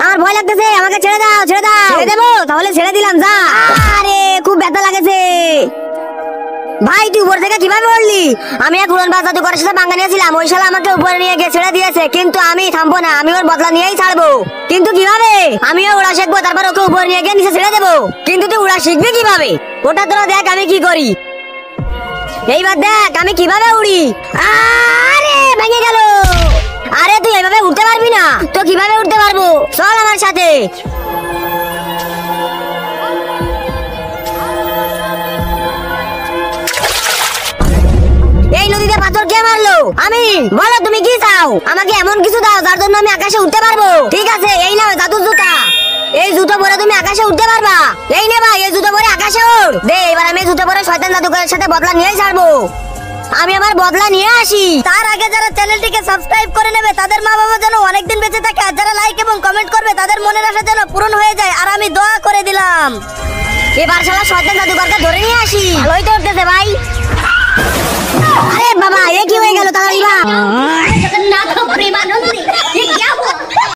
আমার ভয় লাগতেছে, আমাকে ছেড়ে দাও, ছেড়ে দাও। ছেড়ে দেবো? তাহলে ছেড়ে দিলাম, যা। আরে খুব ব্যথা লাগেছে। ভাই তুই উপর থেকে কিভাবে উঠলি? আমি এক উড়ন বাজ জাদুকরের সাথে পাঙ্গা নিয়েছিলাম, ওই শালা আমাকে উপরে নিয়ে গিয়ে ছেড়ে দিয়েছে, কিন্তু আমি থামবো না, আমি ওর বদলা নিয়েই ছাড়বো। কিন্তু কিভাবে? আমিও উড়া শিখবো, তারপর ওকে উপরে নিয়ে গিয়ে নিচে ছেড়ে দেবো। কিন্তু তুই উড়া শিখবি কিভাবে? ওটা তোরা দেখ আমি কি করি। এইবার দেখ আমি কিভাবে উড়ি। আরে ভেঙে গেল। আরে তুই এইভাবে উঠতে পারবি না, তো কিভাবে উঠতে পারবো? চল আমার সাথে। এই নদীতে পাথর কে মারলো? আমি। বলো তুমি কি চাও? আমাকে এমন কিছু দাও যার জন্য আমি আকাশে উঠতে পারবো। ঠিক আছে, এই নাও জাদুর জুতা। এই জুতো পরে তুমি আকাশে উঠতে পারবা। এই নে ভাই, এই জুতো পরে আকাশে উড়। দে, এবার আমি জুতো পরে শয়তান জাদুকরের সাথে বদলা নিয়েই ছাড়বো। আমি আমার বদলা নিয়ে আসি। তার আগে যারা চ্যানেলটিকে সাবস্ক্রাইব করে নেবে তাদের মা বাবা যেন অনেকদিন বেঁচে থাকে, আর যারা লাইক এবং কমেন্ট করবে তাদের মনের আশা যেন পূরণ হয়ে যায়, আর আমি দোয়া করে দিলাম। এবার শালা শয়তান জাদুকরকে ধরে নিয়ে আসি। ভালোই তো